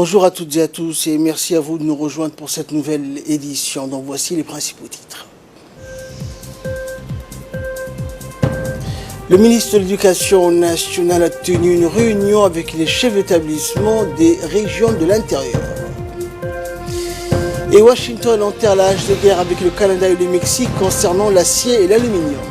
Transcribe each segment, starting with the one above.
Bonjour à toutes et à tous et merci à vous de nous rejoindre pour cette nouvelle édition. Donc voici les principaux titres. Le ministre de l'Éducation nationale a tenu une réunion avec les chefs d'établissement des régions de l'intérieur. Et Washington enterre la hache de guerre avec le Canada et le Mexique concernant l'acier et l'aluminium.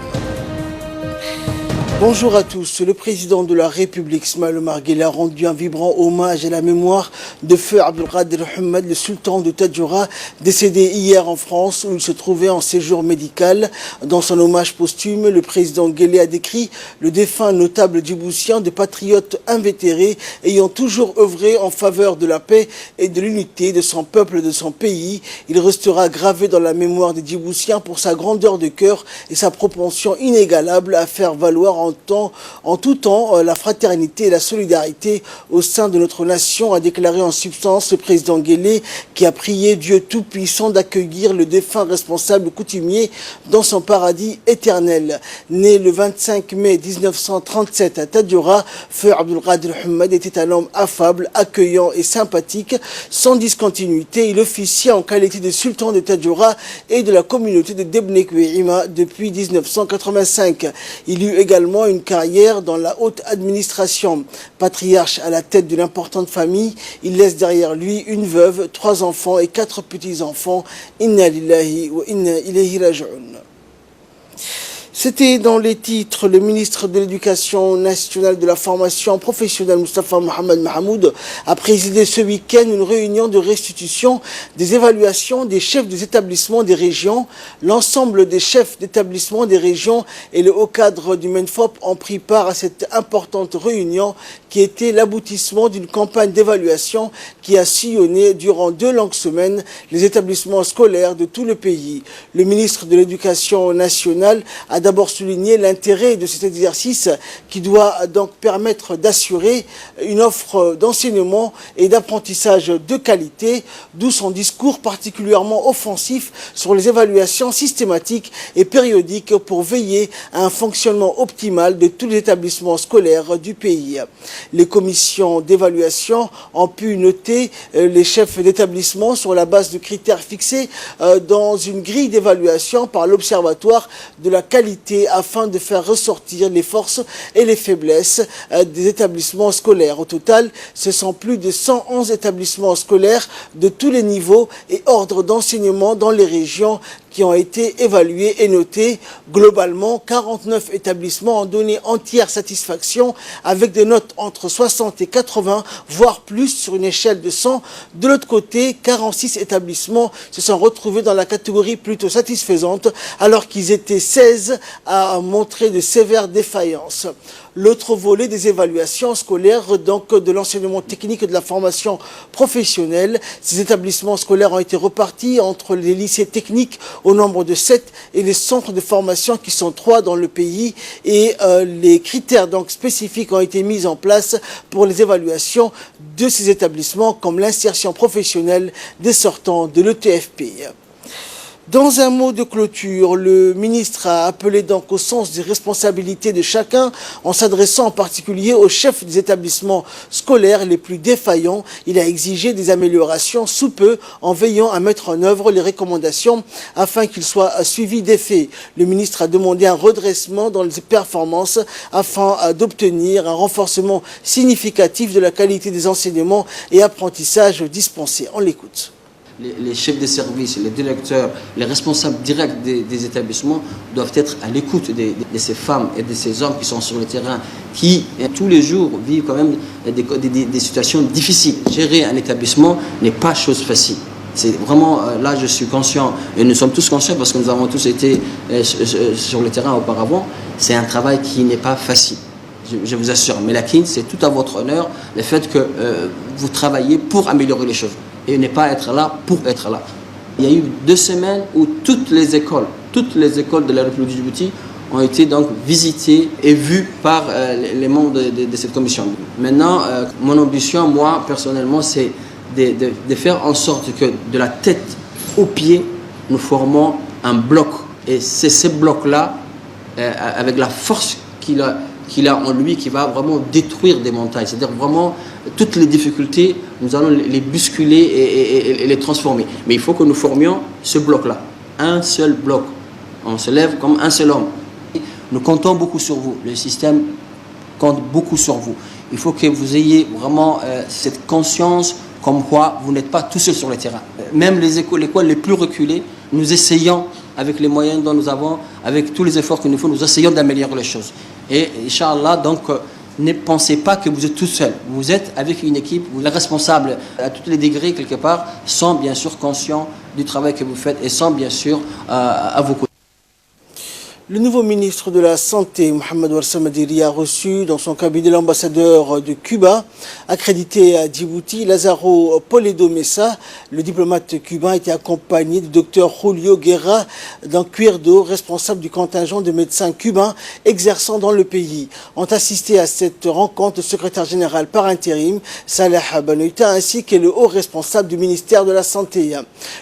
Bonjour à tous. Le président de la République, Ismaël Omar Guelleh, a rendu un vibrant hommage à la mémoire de feu Abdelkader Mohamed, le sultan de Tadjoura, décédé hier en France où il se trouvait en séjour médical. Dans son hommage posthume, le président Guelleh a décrit le défunt notable djiboutien de patriote invétéré ayant toujours œuvré en faveur de la paix et de l'unité de son peuple et de son pays. Il restera gravé dans la mémoire des Djiboutiens pour sa grandeur de cœur et sa propension inégalable à faire valoir en tout temps la fraternité et la solidarité au sein de notre nation, a déclaré en substance le président Guelleh, qui a prié Dieu Tout-Puissant d'accueillir le défunt responsable coutumier dans son paradis éternel. Né le 25 mai 1937 à Tadjoura, feu Abdelkader Mohamed était un homme affable, accueillant et sympathique. Sans discontinuité, il officiait en qualité de sultan de Tadjoura et de la communauté de Debnek Wehima depuis 1985. Il eut également une carrière dans la haute administration. Patriarche à la tête d'une importante famille, il laisse derrière lui une veuve, 3 enfants et 4 petits-enfants. Inna lillahi wa inna ilayhi raji'un. C'était dans les titres. Le ministre de l'Éducation nationale de la formation professionnelle, Moustapha Mohamed Mahamoud, a présidé ce week-end une réunion de restitution des évaluations des chefs des établissements des régions. L'ensemble des chefs d'établissement des régions et le haut cadre du MENFOP ont pris part à cette importante réunion qui était l'aboutissement d'une campagne d'évaluation qui a sillonné durant 2 longues semaines les établissements scolaires de tout le pays. Le ministre de l'Éducation nationale a d'abord souligné l'intérêt de cet exercice qui doit donc permettre d'assurer une offre d'enseignement et d'apprentissage de qualité, d'où son discours particulièrement offensif sur les évaluations systématiques et périodiques pour veiller à un fonctionnement optimal de tous les établissements scolaires du pays. Les commissions d'évaluation ont pu noter les chefs d'établissement sur la base de critères fixés dans une grille d'évaluation par l'Observatoire de la qualité afin de faire ressortir les forces et les faiblesses des établissements scolaires. Au total, ce sont plus de 111 établissements scolaires de tous les niveaux et ordres d'enseignement dans les régions qui ont été évalués et notés. Globalement, 49 établissements ont donné entière satisfaction avec des notes entre 60 et 80, voire plus sur une échelle de 100. De l'autre côté, 46 établissements se sont retrouvés dans la catégorie plutôt satisfaisante, alors qu'ils étaient 16 à montrer de sévères défaillances. L'autre volet des évaluations scolaires, donc de l'enseignement technique et de la formation professionnelle. Ces établissements scolaires ont été repartis entre les lycées techniques au nombre de 7 et les centres de formation qui sont 3 dans le pays. Et les critères donc spécifiques ont été mis en place pour les évaluations de ces établissements, comme l'insertion professionnelle des sortants de l'ETFP. Dans un mot de clôture, le ministre a appelé donc au sens des responsabilités de chacun en s'adressant en particulier aux chefs des établissements scolaires les plus défaillants. Il a exigé des améliorations sous peu en veillant à mettre en œuvre les recommandations afin qu'ils soient suivis d'effet. Le ministre a demandé un redressement dans les performances afin d'obtenir un renforcement significatif de la qualité des enseignements et apprentissages dispensés. On l'écoute. Les chefs de service, les directeurs, les responsables directs des établissements doivent être à l'écoute de ces femmes et de ces hommes qui sont sur le terrain, qui tous les jours vivent quand même des situations difficiles. Gérer un établissement n'est pas chose facile. C'est vraiment, là je suis conscient, et nous sommes tous conscients parce que nous avons tous été sur le terrain auparavant, c'est un travail qui n'est pas facile. Je vous assure, mais c'est tout à votre honneur le fait que vous travaillez pour améliorer les choses et ne pas être là pour être là. Il y a eu 2 semaines où toutes les écoles de la République du Djibouti ont été donc visitées et vues par les membres de cette commission. Maintenant, mon ambition, moi, personnellement, c'est de faire en sorte que de la tête aux pieds, nous formons un bloc. Et c'est ce bloc-là, avec la force qu'il a en lui qui va vraiment détruire des montagnes. C'est-à-dire vraiment toutes les difficultés, nous allons les bousculer et les transformer. Mais il faut que nous formions ce bloc-là, un seul bloc. On se lève comme un seul homme. Nous comptons beaucoup sur vous. Le système compte beaucoup sur vous. Il faut que vous ayez vraiment cette conscience comme quoi vous n'êtes pas tout seul sur le terrain. Même les écoles les plus reculées, nous essayons, avec les moyens dont nous avons, avec tous les efforts que nous faisons, nous essayons d'améliorer les choses. Et Inch'Allah, donc, ne pensez pas que vous êtes tout seul. Vous êtes avec une équipe, les responsables à tous les degrés, quelque part, sont bien sûr conscients du travail que vous faites et sont bien sûr à vos côtés. Le nouveau ministre de la Santé, Mohamed Warsame Madiri, a reçu dans son cabinet l'ambassadeur de Cuba, accrédité à Djibouti, Lázaro Poledo Mesa. Le diplomate cubain était accompagné du docteur Julio Guerra d'Ancuerdo, responsable du contingent de médecins cubains exerçant dans le pays. Ont assisté à cette rencontre le secrétaire général par intérim, Salah Banoita, ainsi que le haut responsable du ministère de la Santé.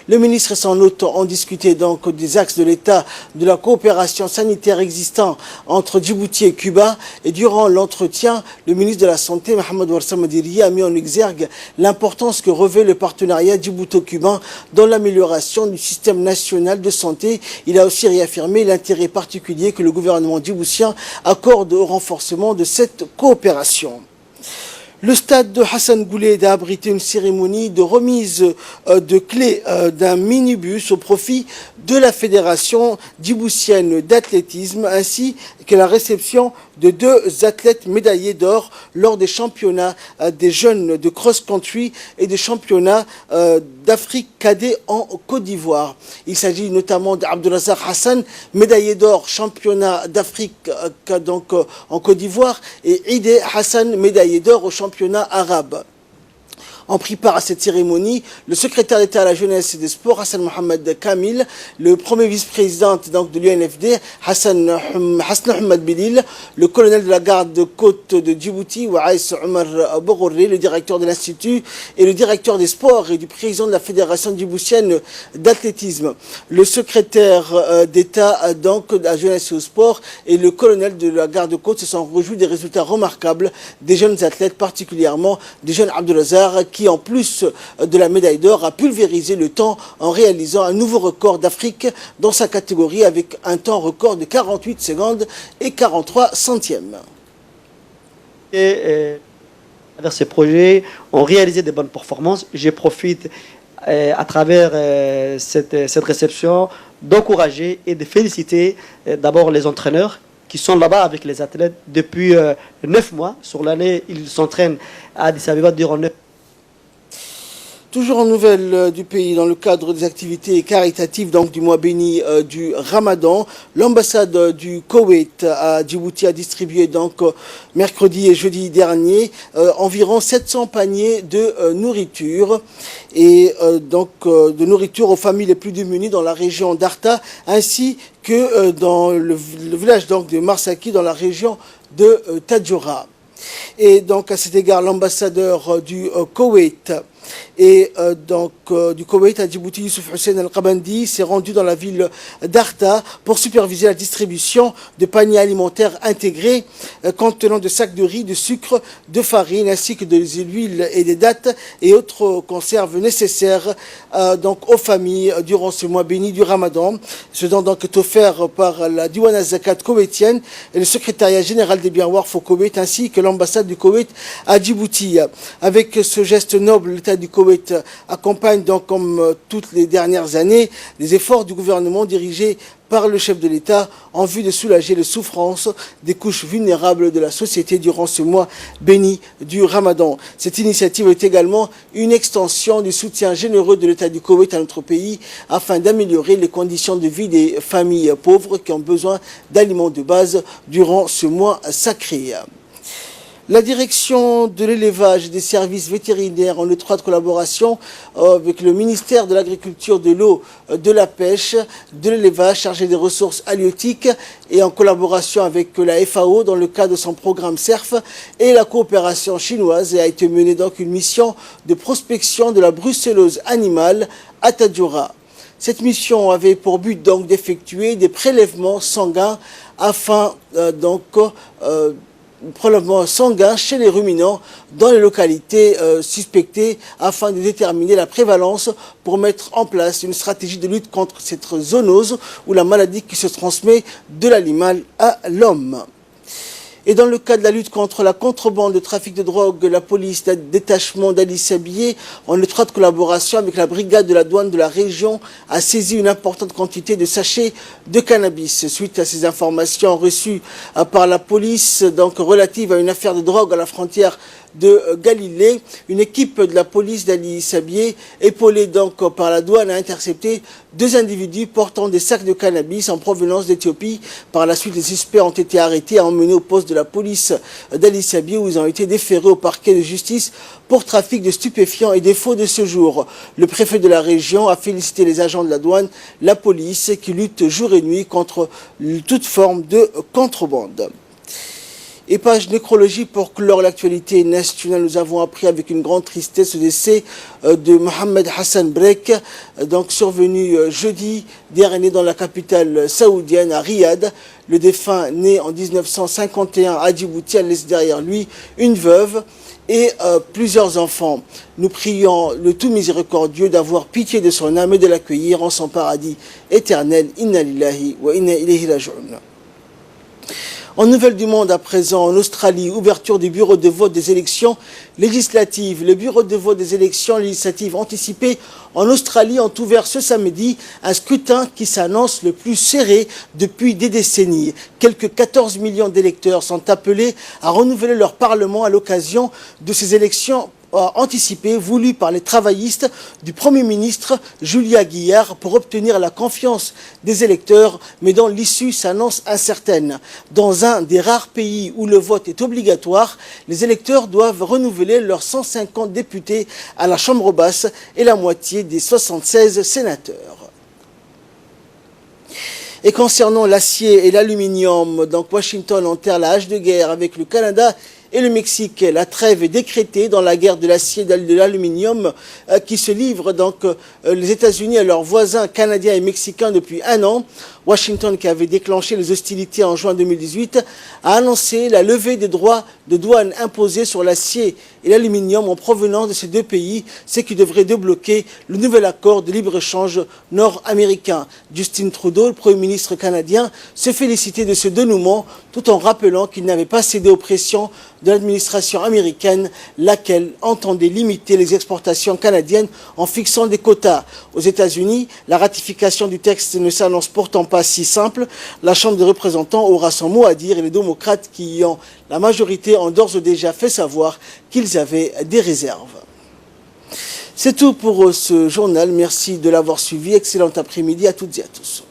Le ministre et son hôte ont discuté donc des axes de l'état de la coopération sanitaire existant entre Djibouti et Cuba, et durant l'entretien, le ministre de la Santé, Mohamed Warsame Madiri, a mis en exergue l'importance que revêt le partenariat djibouto-cubain dans l'amélioration du système national de santé. Il a aussi réaffirmé l'intérêt particulier que le gouvernement djiboutien accorde au renforcement de cette coopération. Le stade de Hassan Goulet a abrité une cérémonie de remise de clés d'un minibus au profit de la Fédération djiboutienne d'athlétisme, ainsi que la réception de 2 athlètes médaillés d'or lors des championnats des jeunes de cross-country et des championnats d'Afrique cadet en Côte d'Ivoire. Il s'agit notamment d'Abdelrazak Hassan, médaillé d'or championnat d'Afrique donc en Côte d'Ivoire, et Ide Hassan, médaillé d'or au championnat arabe. En pris part à cette cérémonie, le secrétaire d'État à la jeunesse et des sports, Hassan Mohamed Kamil, le premier vice-président de l'UNFD, Hassan Ahmed Bilil, le colonel de la garde-côte de Djibouti, Waïs Omar Bogorri, le directeur de l'Institut et le directeur des sports et du président de la Fédération djiboutienne d'athlétisme. Le secrétaire d'État donc de la jeunesse et au sport et le colonel de la garde-côte se sont réjouis des résultats remarquables des jeunes athlètes, particulièrement des jeunes Abdelazar, qui en plus de la médaille d'or a pulvérisé le temps en réalisant un nouveau record d'Afrique dans sa catégorie avec un temps record de 48 secondes et 43 centièmes. À travers ces projets, on réalisé des bonnes performances. Je profite à travers cette réception d'encourager et de féliciter d'abord les entraîneurs qui sont là-bas avec les athlètes depuis 9 mois. Sur l'année, ils s'entraînent à Addis Abeba durant 9 mois. Toujours en nouvelles du pays, dans le cadre des activités caritatives donc, du mois béni du Ramadan, l'ambassade du Koweït à Djibouti a distribué donc mercredi et jeudi dernier environ 700 paniers de nourriture et de nourriture aux familles les plus démunies dans la région d'Arta ainsi que dans le village donc, de Marsaki dans la région de Tadjoura. Et donc à cet égard, l'ambassadeur du Koweït et du Koweït à Djibouti, Youssouf Hussein Al-Qabandi, s'est rendu dans la ville d'Arta pour superviser la distribution de paniers alimentaires intégrés contenant de sacs de riz, de sucre, de farine, ainsi que des huiles et des dattes et autres conserves nécessaires donc aux familles durant ce mois béni du Ramadan. Ce don donc est offert par la Diwana Zakat koweïtienne et le secrétariat général des biens Warf au Koweït ainsi que l'ambassade du Koweït à Djibouti. Avec ce geste noble, l'État du Koweït accompagne donc comme toutes les dernières années les efforts du gouvernement dirigés par le chef de l'État en vue de soulager les souffrances des couches vulnérables de la société durant ce mois béni du Ramadan. Cette initiative est également une extension du soutien généreux de l'État du Koweït à notre pays afin d'améliorer les conditions de vie des familles pauvres qui ont besoin d'aliments de base durant ce mois sacré. La direction de l'élevage et des services vétérinaires en étroite collaboration avec le ministère de l'Agriculture, de l'eau, de la pêche, de l'élevage chargé des ressources halieutiques et en collaboration avec la FAO dans le cadre de son programme CERF et la coopération chinoise a été menée donc une mission de prospection de la brucellose animale à Tadjoura. Cette mission avait pour but donc d'effectuer des prélèvements sanguins afin prélèvement sanguin chez les ruminants dans les localités suspectées afin de déterminer la prévalence pour mettre en place une stratégie de lutte contre cette zoonose ou la maladie qui se transmet de l'animal à l'homme. Et dans le cas de la lutte contre la contrebande, le trafic de drogue, la police détachement d'Ali Sabié, en étroite collaboration avec la brigade de la douane de la région, a saisi une importante quantité de sachets de cannabis. Suite à ces informations reçues par la police, donc relatives à une affaire de drogue à la frontière de Galilée, une équipe de la police d'Ali Sabié, épaulée donc par la douane, a intercepté 2 individus portant des sacs de cannabis en provenance d'Éthiopie. Par la suite, les suspects ont été arrêtés et emmenés au poste de la police d'Ali Sabié où ils ont été déférés au parquet de justice pour trafic de stupéfiants et défaut de séjour. Le préfet de la région a félicité les agents de la douane, la police qui luttent jour et nuit contre toute forme de contrebande. Et page nécrologie pour clore l'actualité nationale. Nous avons appris avec une grande tristesse le décès de Mohamed Hassan Brek, donc survenu jeudi dernier dans la capitale saoudienne, à Riyad. Le défunt, né en 1951 à Djibouti, a laissé derrière lui une veuve et plusieurs enfants. Nous prions le tout miséricordieux d'avoir pitié de son âme et de l'accueillir en son paradis éternel. Inna lillahi wa inna ilayhi raji'un. En nouvelles du monde à présent, en Australie, ouverture du bureau de vote des élections législatives. Le bureau de vote des élections législatives anticipées en Australie ont ouvert ce samedi un scrutin qui s'annonce le plus serré depuis des décennies. Quelques 14 millions d'électeurs sont appelés à renouveler leur parlement à l'occasion de ces élections anticipé voulu par les travaillistes du Premier ministre Julia Gillard pour obtenir la confiance des électeurs, mais dont l'issue s'annonce incertaine. Dans un des rares pays où le vote est obligatoire, les électeurs doivent renouveler leurs 150 députés à la Chambre basse et la moitié des 76 sénateurs. Et concernant l'acier et l'aluminium, donc Washington enterre la hache de guerre avec le Canada et le Mexique. La trêve est décrétée dans la guerre de l'acier et de l'aluminium qui se livrent donc les États-Unis à leurs voisins canadiens et mexicains depuis 1 an. Washington, qui avait déclenché les hostilités en juin 2018, a annoncé la levée des droits de douane imposés sur l'acier et l'aluminium en provenance de ces 2 pays, ce qui devrait débloquer le nouvel accord de libre-échange nord-américain. Justin Trudeau, le Premier ministre canadien, se félicitait de ce dénouement tout en rappelant qu'il n'avait pas cédé aux pressions de l'administration américaine, laquelle entendait limiter les exportations canadiennes en fixant des quotas. Aux États-Unis, la ratification du texte ne s'annonce pourtant pas si simple. La Chambre des représentants aura son mot à dire et les démocrates qui y ont la majorité ont d'ores et déjà fait savoir qu'ils avaient des réserves. C'est tout pour ce journal. Merci de l'avoir suivi. Excellent après-midi à toutes et à tous.